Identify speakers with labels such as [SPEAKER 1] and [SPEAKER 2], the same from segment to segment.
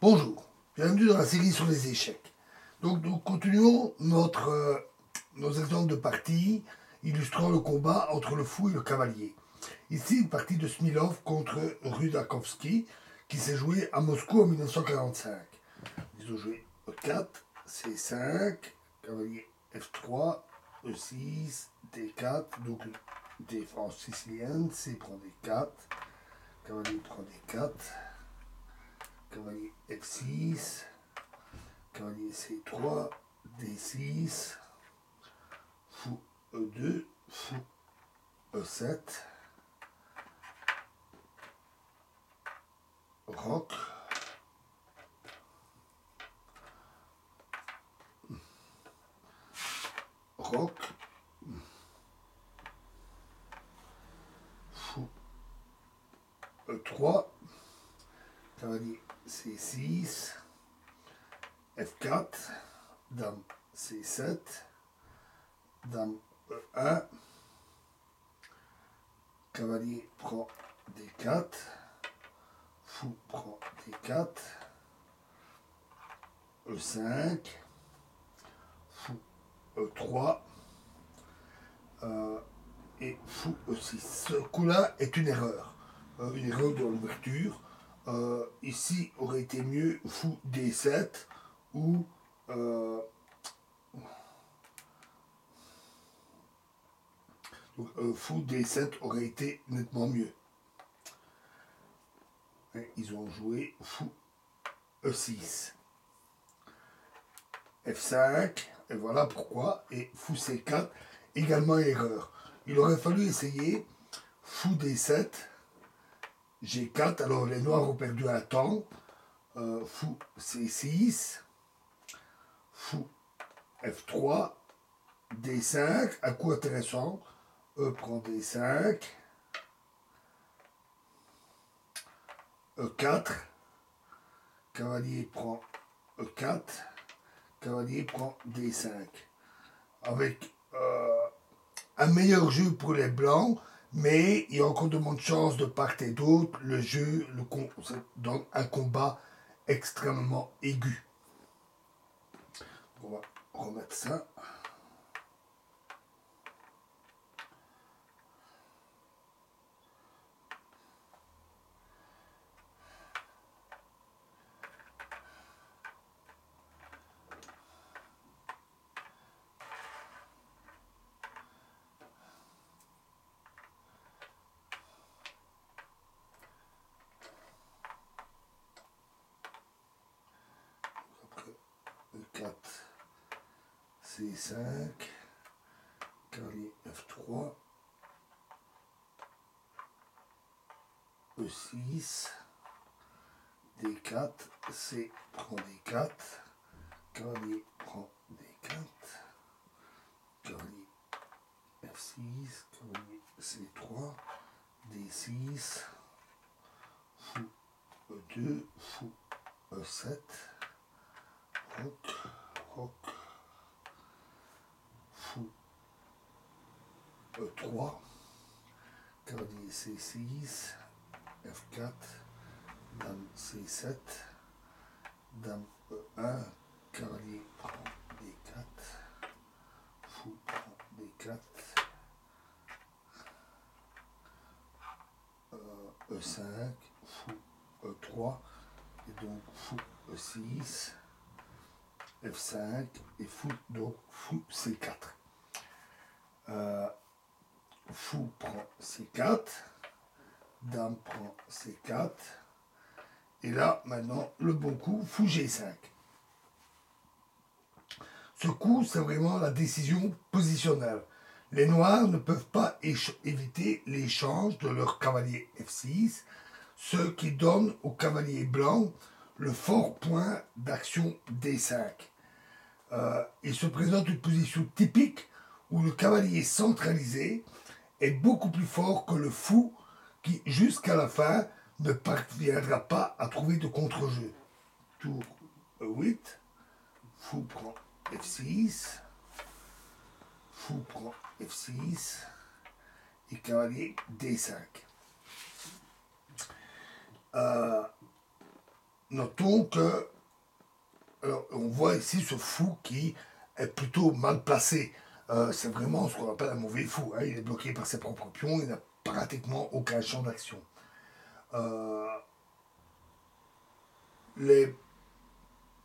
[SPEAKER 1] Bonjour, bienvenue dans la série sur les échecs. Donc nous continuons nos exemples de parties illustrant le combat entre le fou et le cavalier. Ici, une partie de Smilov contre Rudakovsky qui s'est jouée à Moscou en 1945. Ils ont joué E4, C5, cavalier F3, E6, D4, donc défense sicilienne, C prend D4, cavalier prend D4, cavalier F6, cavalier C3, D6, fou E2, fou E7, roc, roc, fou E3, cavalier C6, F4, dame C7, dame E1, cavalier prend D4, fou prend D4, E5, fou E3, et fou E6. Ce coup-là est une erreur de l'ouverture. Ici aurait été mieux fou D7 ou fou D7 aurait été nettement mieux. Et ils ont joué fou E6. F5, et voilà pourquoi, et fou C4, également erreur. Il aurait fallu essayer fou D7, G4, alors les noirs ont perdu un temps, fou C6, fou F3, D5, un coup intéressant, E prend D5, E4, cavalier prend E4, cavalier prend D5. Avec un meilleur jeu pour les blancs, mais il y a encore de bonnes chances de part et d'autre. Le jeu donne un combat extrêmement aigu. On va remettre ça. E4, C5, cavalier F3, E6, D4, C prend D4, cavalier prend D4, cavalier F6, cavalier C3, D6, fou E2, fou E7, roc, roc, fou E3, cavalier C6, F4, dame C7, dame E1, cavalier prend D4, fou prend D4, E5, fou E3, et donc fou E6, F5 et fou, donc fou C4. Fou prend C4, dame prend C4, et là maintenant le bon coup, fou G5. Ce coup, c'est vraiment la décision positionnelle. Les noirs ne peuvent pas éviter l'échange de leur cavalier F6, ce qui donne au cavalier blanc le fort point d'action D5. Il se présente une position typique où le cavalier centralisé est beaucoup plus fort que le fou qui, jusqu'à la fin, ne parviendra pas à trouver de contre-jeu. Tour E8, fou prend F6, fou prend F6 et cavalier D5. notons que, alors, on voit ici ce fou qui est plutôt mal placé. C'est vraiment ce qu'on appelle un mauvais fou, hein. Il est bloqué par ses propres pions, il n'a pratiquement aucun champ d'action. Euh, les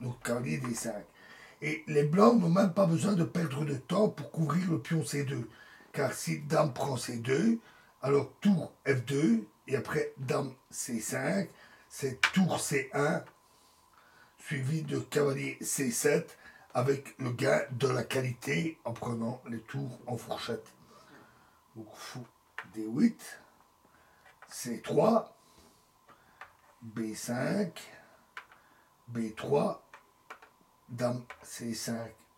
[SPEAKER 1] donc cavalier D5. Et les blancs n'ont même pas besoin de perdre de temps pour couvrir le pion C2. Car si dame prend C2, alors tour F2, et après dame C5, c'est tour C1, suivi de cavalier C7, avec le gain de la qualité en prenant les tours en fourchette. Donc fou D8, C3, B5, B3, dame C5,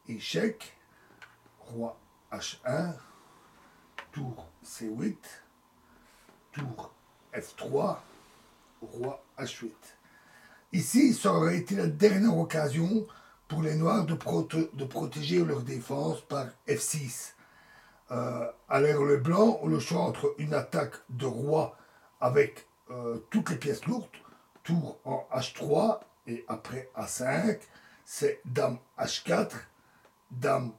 [SPEAKER 1] échec, roi H1, tour C8, tour F3, roi H8. Ici, ça aurait été la dernière occasion pour les Noirs de protéger leur défense par F6. À l'ère les Blancs ont le choix entre une attaque de roi avec toutes les pièces lourdes, tour en H3 et après A5, c'est dame H4, dame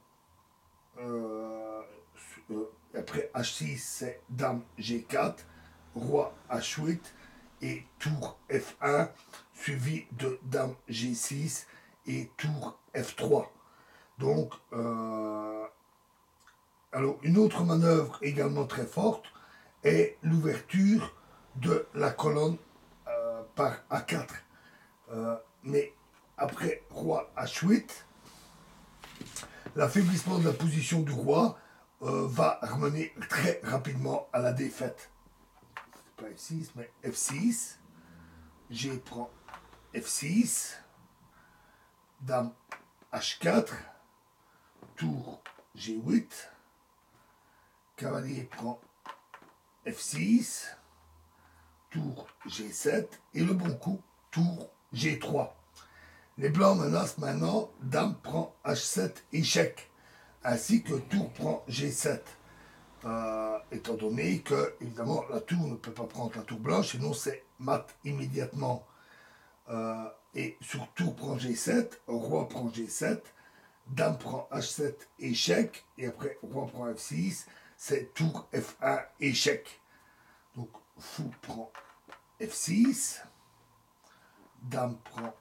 [SPEAKER 1] après H6, c'est dame G4, roi H8 et tour F1, suivi de dame G6 et tour F3. Donc, alors une autre manœuvre également très forte est l'ouverture de la colonne par A4. Mais après roi H8, l'affaiblissement de la position du roi va ramener très rapidement à la défaite. Pas F6, mais F6. G prend F6. Dame H4. Tour G8. Cavalier prend F6. Tour G7. Et le bon coup, tour G3. Les blancs menacent maintenant, dame prend H7, échec, ainsi que tour prend G7. Étant donné que, évidemment, la tour ne peut pas prendre la tour blanche, sinon c'est mat immédiatement. Et sur tour prend G7, roi prend G7, dame prend H7, échec, et après roi prend F6, c'est tour F1, échec. Donc fou prend F6, dame prend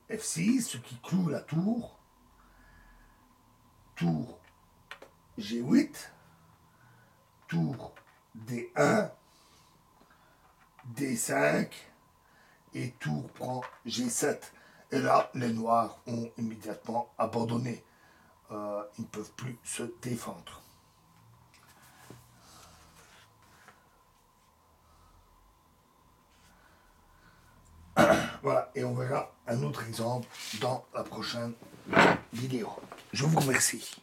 [SPEAKER 1] F6, ce qui cloue la tour. Tour G8, tour D1, D5 et tour prend G7. Et là, les noirs ont immédiatement abandonné. Ils ne peuvent plus se défendre. Voilà, et on verra un autre exemple dans la prochaine vidéo. Je vous remercie.